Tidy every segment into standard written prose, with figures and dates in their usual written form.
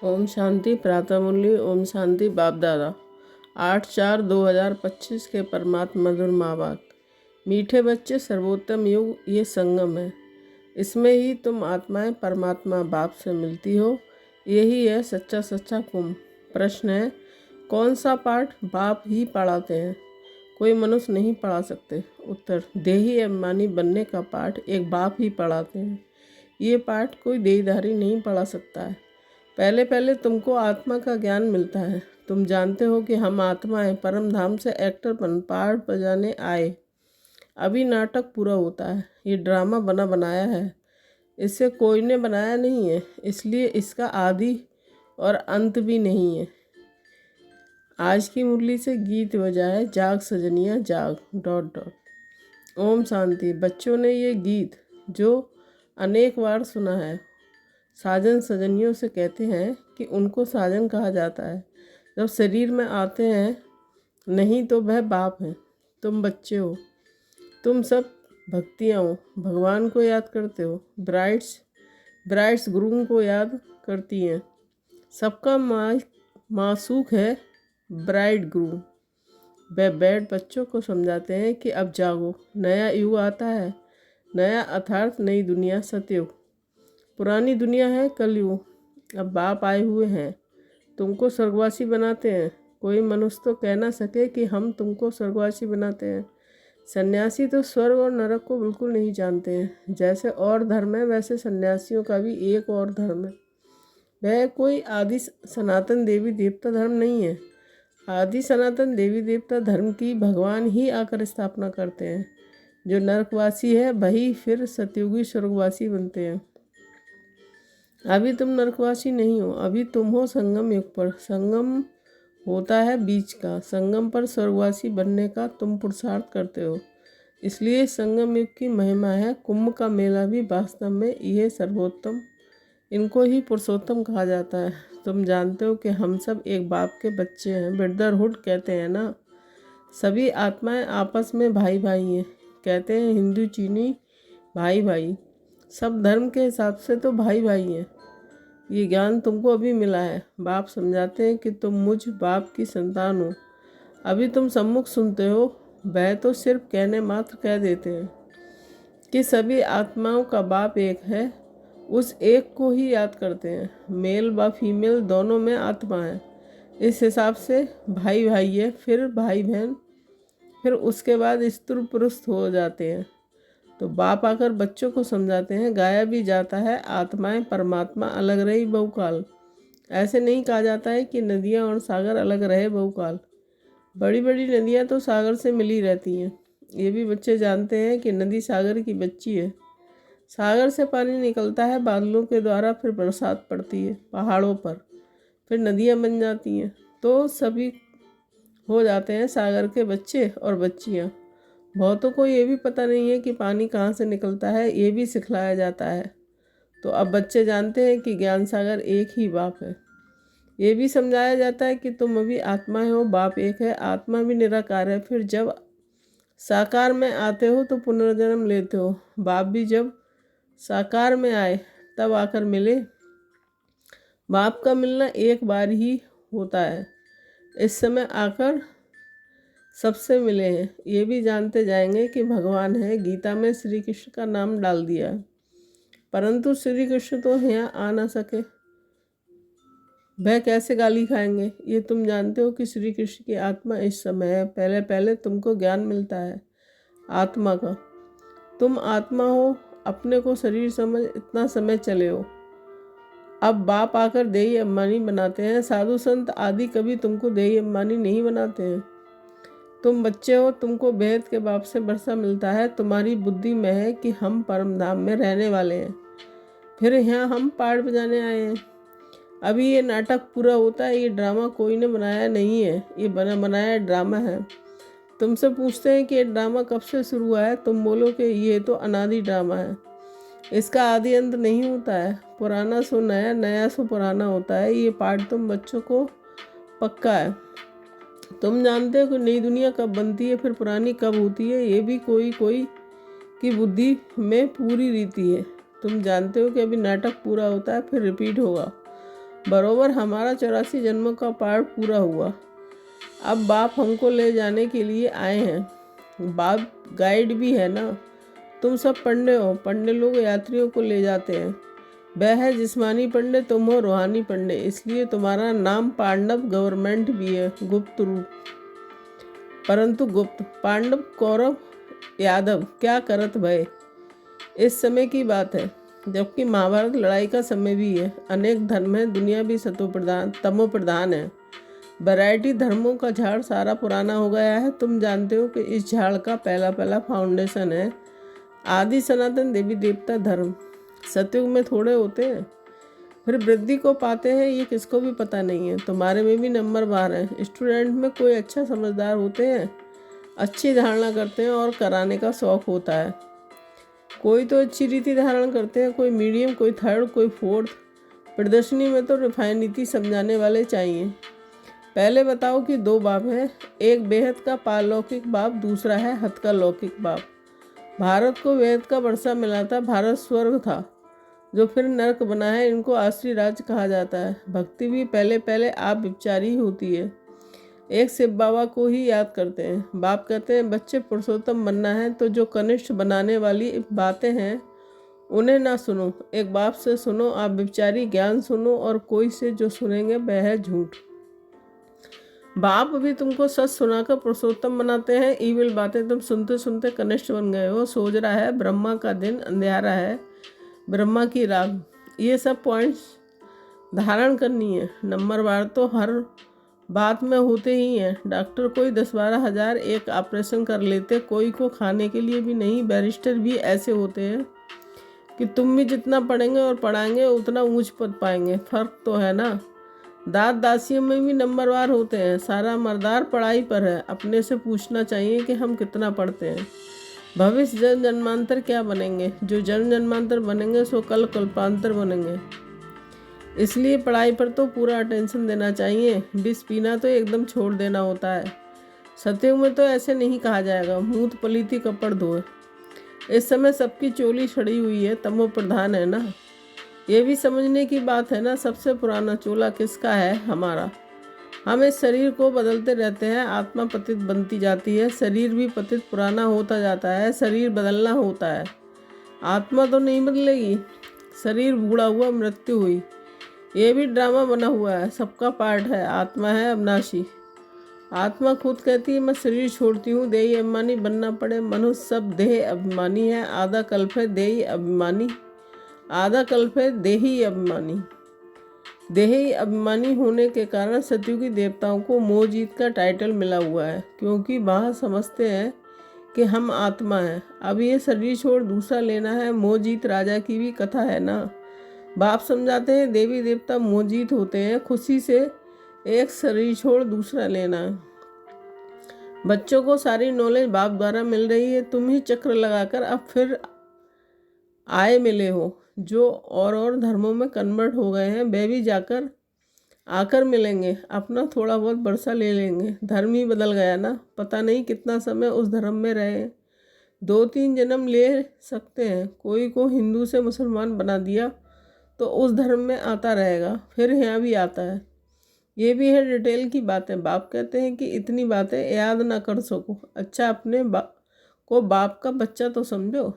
ओम शांति प्रातः मुरली। ओम शांति बाप दादा 8/4/2025 के परमात्मा मधुर माँ बाप। मीठे बच्चे, सर्वोत्तम युग ये संगम है। इसमें ही तुम आत्माएं परमात्मा बाप से मिलती हो। यही है सच्चा सच्चा कुंभ। प्रश्न है, कौन सा पाठ बाप ही पढ़ाते हैं? कोई मनुष्य नहीं पढ़ा सकते। उत्तर, देही अभिमानी बनने का पाठ एक बाप ही पढ़ाते हैं। ये पाठ कोई देहधारी नहीं पढ़ा सकता है। पहले पहले तुमको आत्मा का ज्ञान मिलता है। तुम जानते हो कि हम आत्मा हैं, परम धाम से एक्टर पाठ बजाने आए। अभी नाटक पूरा होता है। ये ड्रामा बना बनाया है, इसे कोई ने बनाया नहीं है, इसलिए इसका आदि और अंत भी नहीं है। आज की मुरली से गीत बजाए, जाग सजनिया जाग ... ओम शांति। बच्चों ने ये गीत जो अनेक बार सुना है, साजन सजनियों से कहते हैं कि उनको साजन कहा जाता है। जब शरीर में आते हैं, नहीं तो वह बाप हैं। तुम बच्चे हो, तुम सब भक्तियाँ हो, भगवान को याद करते हो। ब्राइड्स गुरु को याद करती हैं। सबका मासूक है ब्राइड गुरु। वह बैठ बच्चों को समझाते हैं कि अब जागो, नया युग आता है, नया अर्थात नई दुनिया सतयुग। पुरानी दुनिया है कलयुग। अब बाप आए हुए हैं, तुमको स्वर्गवासी बनाते हैं। कोई मनुष्य तो कह ना सके कि हम तुमको स्वर्गवासी बनाते हैं। सन्यासी तो स्वर्ग और नरक को बिल्कुल नहीं जानते हैं। जैसे और धर्म है, वैसे सन्यासियों का भी एक और धर्म है। वह कोई आदि सनातन देवी देवता धर्म नहीं है। आदि सनातन देवी देवता धर्म की भगवान ही आकर स्थापना करते हैं। जो नरकवासी है वही फिर सतयुगी स्वर्गवासी बनते हैं। अभी तुम नरकवासी नहीं हो, अभी तुम हो संगम युग पर। संगम होता है बीच का। संगम पर स्वर्गवासी बनने का तुम पुरुषार्थ करते हो, इसलिए संगम युग की महिमा है। कुंभ का मेला भी वास्तव में यह सर्वोत्तम, इनको ही पुरुषोत्तम कहा जाता है। तुम जानते हो कि हम सब एक बाप के बच्चे हैं। ब्रदरहुड कहते हैं ना, सभी आत्माएं आपस में भाई भाई हैं। कहते हैं हिंदू चीनी भाई भाई, सब धर्म के हिसाब से तो भाई भाई हैं। ये ज्ञान तुमको अभी मिला है। बाप समझाते हैं कि तुम मुझ बाप की संतान हो। अभी तुम सम्मुख सुनते हो, वह तो सिर्फ कहने मात्र कह देते हैं कि सभी आत्माओं का बाप एक है। उस एक को ही याद करते हैं। मेल व फीमेल दोनों में आत्मा है। इस हिसाब से भाई भाई है, फिर भाई बहन, फिर उसके बाद स्त्री पुरुष हो जाते हैं। तो बाप आकर बच्चों को समझाते हैं, गाया भी जाता है आत्माएं परमात्मा अलग रही बहुकाल। ऐसे नहीं कहा जाता है कि नदियाँ और सागर अलग रहे बहुकाल। बड़ी बड़ी नदियाँ तो सागर से मिली रहती हैं। ये भी बच्चे जानते हैं कि नदी सागर की बच्ची है। सागर से पानी निकलता है बादलों के द्वारा, फिर बरसात पड़ती है पहाड़ों पर, फिर नदियाँ बन जाती हैं। तो सभी हो जाते हैं सागर के बच्चे और बच्चियाँ। बहुतों को ये भी पता नहीं है कि पानी कहाँ से निकलता है, ये भी सिखलाया जाता है। तो अब बच्चे जानते हैं कि ज्ञान सागर एक ही बाप है। ये भी समझाया जाता है कि तुम अभी आत्मा हो, बाप एक है, आत्मा भी निराकार है। फिर जब साकार में आते हो तो पुनर्जन्म लेते हो। बाप भी जब साकार में आए तब आकर मिले। बाप का मिलना एक बार ही होता है। इस समय आकर सबसे मिले हैं। ये भी जानते जाएंगे कि भगवान है। गीता में श्री कृष्ण का नाम डाल दिया, परंतु श्री कृष्ण तो यहाँ आ ना सके, वह कैसे गाली खाएंगे? ये तुम जानते हो कि श्री कृष्ण की आत्मा इस समय है। पहले पहले तुमको ज्ञान मिलता है आत्मा का। तुम आत्मा हो, अपने को शरीर समझ इतना समय चले हो। अब बाप आकर देही अभिमानी बनाते हैं। साधु संत आदि कभी तुमको देही अभिमानी नहीं बनाते हैं। तुम बच्चे हो, तुमको वेद के बाप से वर्षा मिलता है। तुम्हारी बुद्धि में है कि हम परम धाम में रहने वाले हैं, फिर यहाँ हम पाठ बजाने आए हैं। अभी ये नाटक पूरा होता है। ये ड्रामा कोई ने बनाया नहीं है, ये बनाया ड्रामा है। तुमसे पूछते हैं कि ये ड्रामा कब से शुरू हुआ है, तुम बोलो कि ये तो अनादि ड्रामा है, इसका आदि अंत नहीं होता है। पुराना सो नया, नया सो पुराना होता है। ये पाठ तुम बच्चों को पक्का है। तुम जानते हो कि नई दुनिया कब बनती है, फिर पुरानी कब होती है। ये भी कोई कोई की बुद्धि में पूरी रीति है। तुम जानते हो कि अभी नाटक पूरा होता है, फिर रिपीट होगा। बरोबर हमारा 84 जन्मों का पाठ पूरा हुआ। अब बाप हमको ले जाने के लिए आए हैं। बाप गाइड भी है ना। तुम सब पंडे हो, पंडे लोग यात्रियों को ले जाते हैं। वह है जिस्मानी पंडे, तुम हो रूहानी पंडे, इसलिए तुम्हारा नाम पांडव गवर्नमेंट भी है। गुप्त रूप, परंतु गुप्त। पांडव कौरव यादव क्या करत भय। इस समय की बात है, जबकि महाभारत लड़ाई का समय भी है। अनेक धर्म है, दुनिया भी सतो प्रधान तमो प्रधान है। वैरायटी धर्मों का झाड़ सारा पुराना हो गया है। तुम जानते हो कि इस झाड़ का पहला पहला फाउंडेशन है आदि सनातन देवी देवता धर्म। सतयुग में थोड़े होते हैं, फिर वृद्धि को पाते हैं, ये किसको भी पता नहीं है। तुम्हारे में भी नंबर 12 है। स्टूडेंट में कोई अच्छा समझदार होते हैं, अच्छी धारणा करते हैं और कराने का शौक होता है। कोई तो अच्छी रीति धारण करते हैं, कोई मीडियम, कोई थर्ड, कोई फोर्थ। प्रदर्शनी में तो रिफाइन नीति समझाने वाले चाहिए। पहले बताओ कि 2 बाप हैं, एक बेहद का पारलौकिक बाप, दूसरा है हद का लौकिक बाप। भारत को वेद का वर्षा मिला था, भारत स्वर्ग था जो फिर नरक बना है। इनको आश्री राज्य कहा जाता है। भक्ति भी पहले पहले आप विचारी होती है। एक शिव बाबा को ही याद करते हैं। बाप कहते हैं बच्चे पुरुषोत्तम बनना है, तो जो कनिष्ठ बनाने वाली बातें हैं उन्हें ना सुनो। एक बाप से सुनो आप विचारी ज्ञान सुनो, और कोई से जो सुनेंगे वह है झूठ। बाप भी तुमको सच सुनाकर पुरुषोत्तम बनाते हैं। ईविल बातें तुम सुनते सुनते कनिष्ठ बन गए हो। सोच रहा है ब्रह्मा का दिन अंधेरा है, ब्रह्मा की राग। ये सब पॉइंट्स धारण करनी है। नंबर बार तो हर बात में होते ही हैं। डॉक्टर कोई 10-12 हज़ार एक ऑपरेशन कर लेते, कोई को खाने के लिए भी नहीं। बैरिस्टर भी ऐसे होते हैं कि तुम भी जितना पढ़ेंगे और पढ़ाएंगे उतना ऊंच पद पाएंगे। फर्क तो है ना। दास दासियों में भी नंबर वार होते हैं। सारा मर्दार पढ़ाई पर है। अपने से पूछना चाहिए कि हम कितना पढ़ते हैं। भविष्य जन्म जन्मांतर क्या बनेंगे। जो जन्म जन्मांतर बनेंगे सो कल कल्पांतर बनेंगे। इसलिए पढ़ाई पर तो पूरा अटेंशन देना चाहिए। विष पीना तो एकदम छोड़ देना होता है। सतयुग में तो ऐसे नहीं कहा जाएगा, मूत पलीती कपड़ धोए। इस समय सबकी चोली सड़ी हुई है, तमो प्रधान है ना। ये भी समझने की बात है ना, सबसे पुराना चोला किसका है, हमारा। हम इस शरीर को बदलते रहते हैं। आत्मा पतित बनती जाती है, शरीर भी पतित पुराना होता जाता है। शरीर बदलना होता है, आत्मा तो नहीं बदलेगी। शरीर बूढ़ा हुआ, मृत्यु हुई। ये भी ड्रामा बना हुआ है, सबका पार्ट है। आत्मा है अविनाशी। आत्मा खुद कहती है मैं शरीर छोड़ती हूँ, देही अभिमानी बनना पड़े। मनुष्य सब देह अभिमानी है। आधा कल्प है देही अभिमानी, आधा कल्प है देही अभिमानी। देही अभिमानी होने के कारण सतयुगी देवताओं को मोहजीत का टाइटल मिला हुआ है, क्योंकि वह समझते हैं कि हम आत्मा हैं। अब ये शरीर छोड़ दूसरा लेना है। मोहजीत राजा की भी कथा है ना। बाप समझाते हैं देवी देवता मोहजीत होते हैं। खुशी से एक शरीर छोड़ दूसरा लेना है। बच्चों को सारी नॉलेज बाप द्वारा मिल रही है। तुम ही चक्र लगाकर अब फिर आए मिले हो। जो और धर्मों में कन्वर्ट हो गए हैं वे भी जाकर आकर मिलेंगे, अपना थोड़ा बहुत वर्षा ले लेंगे। धर्म ही बदल गया ना। पता नहीं कितना समय उस धर्म में रहे। 2-3 जन्म ले सकते हैं। कोई को हिंदू से मुसलमान बना दिया तो उस धर्म में आता रहेगा, फिर यहाँ भी आता है। ये भी है डिटेल की बातें। बाप कहते हैं कि इतनी बातें याद ना कर सको। अच्छा, अपने को बाप का बच्चा तो समझो।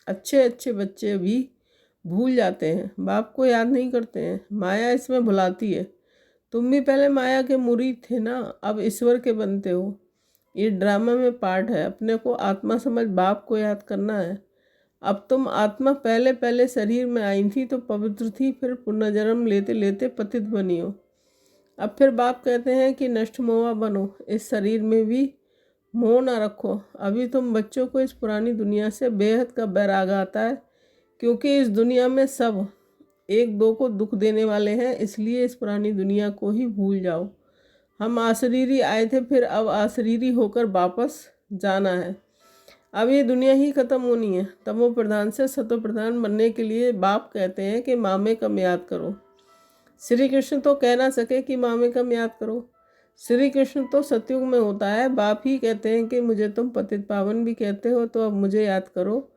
अच्छे अच्छे बच्चे भी भूल जाते हैं, बाप को याद नहीं करते हैं। माया इसमें भुलाती है। तुम भी पहले माया के मुरीद थे ना, अब ईश्वर के बनते हो। ये ड्रामा में पार्ट है। अपने को आत्मा समझ बाप को याद करना है। अब तुम आत्मा पहले पहले शरीर में आई थी तो पवित्र थी, फिर पुनर्जन्म लेते लेते पतित बनी हो। अब फिर बाप कहते हैं कि नष्ट मोहा बनो। इस शरीर में भी मोह ना रखो। अभी तुम बच्चों को इस पुरानी दुनिया से बेहद का बैराग आता है, क्योंकि इस दुनिया में सब एक दो को दुख देने वाले हैं। इसलिए इस पुरानी दुनिया को ही भूल जाओ। हम आशरीरी आए थे, फिर अब आशरीरी होकर वापस जाना है। अब ये दुनिया ही खत्म होनी है। तमो प्रधान से सतो प्रधान बनने के लिए बाप कहते हैं कि मामे कम याद करो। श्री कृष्ण तो कह ना सके कि मामे कम याद करो। श्री कृष्ण तो सतयुग में होता है। बाप ही कहते हैं कि मुझे तुम पतित पावन भी कहते हो, तो अब मुझे याद करो।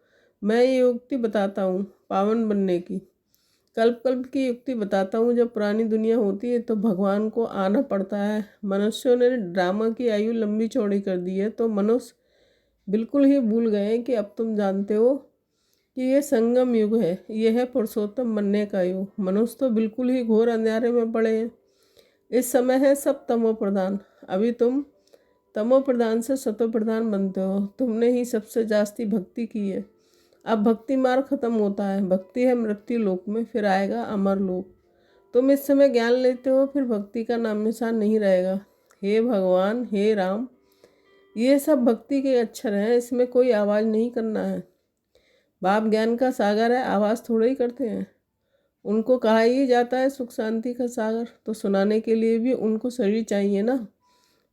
मैं ये युक्ति बताता हूँ पावन बनने की। कल्प कल्प की युक्ति बताता हूँ। जब पुरानी दुनिया होती है तो भगवान को आना पड़ता है। मनुष्यों ने ड्रामा की आयु लंबी चौड़ी कर दी है, तो मनुष्य बिल्कुल ही भूल गए हैं कि अब तुम जानते हो कि ये संगम युग है, यह है पुरुषोत्तम बनने का युग। मनुष्य तो बिल्कुल ही घोर अंधेरे में पड़े हैं। इस समय है सब तमो प्रधान। अभी तुम तमो प्रधान से सतो प्रधान बनते हो। तुमने ही सबसे जास्ती भक्ति की है। अब भक्ति मार्ग खत्म होता है। भक्ति है मृत्यु लोक में, फिर आएगा अमर लोक। तुम इस समय ज्ञान लेते हो, फिर भक्ति का नाम निशान नहीं रहेगा। हे भगवान, हे राम, ये सब भक्ति के अक्षर हैं, इसमें कोई आवाज़ नहीं करना है। बाप ज्ञान का सागर है, आवाज़ थोड़ा ही करते हैं। उनको कहा ही जाता है सुख शांति का सागर, तो सुनाने के लिए भी उनको शरीर चाहिए ना।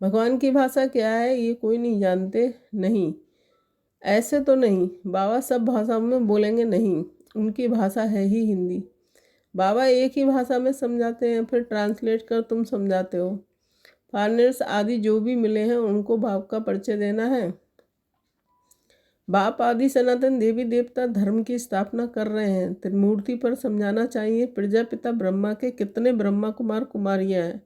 भगवान की भाषा क्या है ये कोई नहीं जानते। नहीं, ऐसे तो नहीं। बाबा सब भाषाओं में बोलेंगे नहीं, उनकी भाषा है ही हिंदी। बाबा एक ही भाषा में समझाते हैं, फिर ट्रांसलेट कर तुम समझाते हो। फॉरेनर्स आदि जो भी मिले हैं उनको बाप का परिचय देना है। बाप आदि सनातन देवी देवता धर्म की स्थापना कर रहे हैं। त्रिमूर्ति पर समझाना चाहिए। प्रजापिता ब्रह्मा के कितने ब्रह्मा कुमार कुमारियाँ हैं।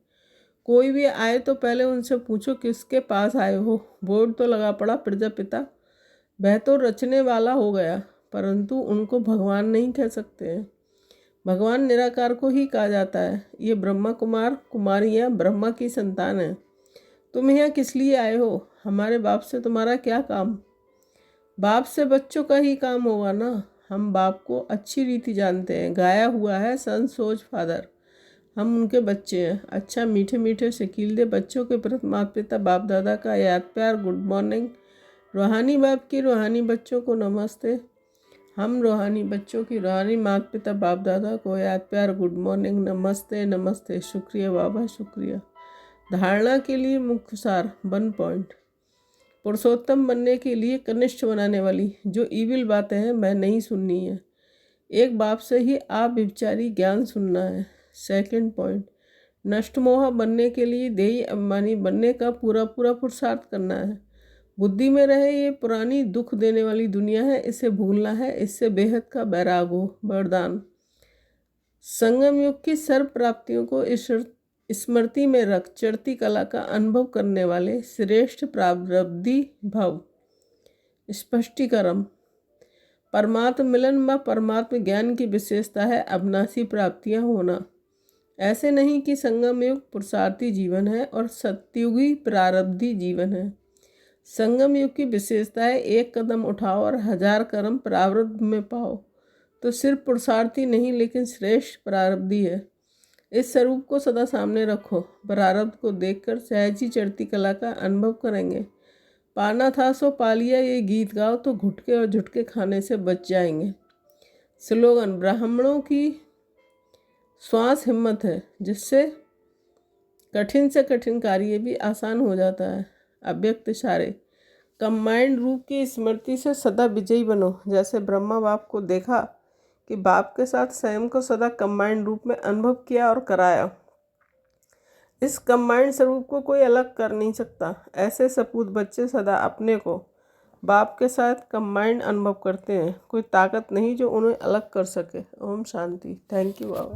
कोई भी आए तो पहले उनसे पूछो किसके पास आए हो। बोर्ड तो लगा पड़ा प्रजापिता, वह तो रचने वाला हो गया, परंतु उनको भगवान नहीं कह सकते हैं। भगवान निराकार को ही कहा जाता है। ये ब्रह्मा कुमार कुमारियाँ ब्रह्मा की संतान हैं। तुम यहाँ किस लिए आए हो? हमारे बाप से तुम्हारा क्या काम? बाप से बच्चों का ही काम होगा ना। हम बाप को अच्छी रीति जानते हैं। गाया हुआ है सन सोच फादर, हम उनके बच्चे हैं। अच्छा, मीठे मीठे शकील बच्चों के प्रति माता पिता बाप दादा का याद प्यार, गुड मॉर्निंग। रूहानी बाप की रूहानी बच्चों को नमस्ते। हम रूहानी बच्चों की रूहानी माता पिता बाप दादा को याद प्यार, गुड मॉर्निंग, नमस्ते नमस्ते। शुक्रिया बाबा, शुक्रिया। धारणा के लिए मुख्य सार 1 पॉइंट। पुरुषोत्तम बनने के लिए कनिष्ठ बनाने वाली जो ईविल बातें हैं मैं नहीं सुननी है। एक बाप से ही आप विचारी ज्ञान सुनना है। 2 पॉइंट, नष्टमोहा बनने के लिए देही अभिमानी बनने का पूरा पूरा पुरुषार्थ करना है। बुद्धि में रहे ये पुरानी दुख देने वाली दुनिया है, इसे भूलना है, इससे बेहद का वैराग हो। वरदान, संगम युग की सर्व प्राप्तियों को स्मृति में रख चढ़ती कला का अनुभव करने वाले श्रेष्ठ प्रारब्धी भव। स्पष्टीकरण, परमात्म मिलन व परमात्म ज्ञान की विशेषता है अविनाशी प्राप्तियां होना। ऐसे नहीं कि संगम युग पुरुषार्थी जीवन है और सत्युगी प्रारब्धी जीवन है। संगम युग की विशेषता है एक कदम उठाओ और 1000 कर्म प्रारब्ध में पाओ। तो सिर्फ पुरुषार्थी नहीं लेकिन श्रेष्ठ प्रारब्धी है। इस स्वरूप को सदा सामने रखो। प्रारब्ध को देखकर सहज ही चढ़ती कला का अनुभव करेंगे। पाना था सो पा लिया, ये गीत गाओ तो घुटके और झुटके खाने से बच जाएंगे। स्लोगन, ब्राह्मणों की श्वास हिम्मत है जिससे कठिन से कठिन कार्य भी आसान हो जाता है। अव्यक्त इशारे, कंबाइंड रूप की स्मृति से सदा विजयी बनो। जैसे ब्रह्मा बाप को देखा कि बाप के साथ स्वयं को सदा कंबाइंड रूप में अनुभव किया और कराया। इस कंबाइंड स्वरूप को कोई अलग कर नहीं सकता। ऐसे सपूत बच्चे सदा अपने को बाप के साथ कंबाइंड अनुभव करते हैं। कोई ताकत नहीं जो उन्हें अलग कर सके। ओम शांति। Thank you Baba.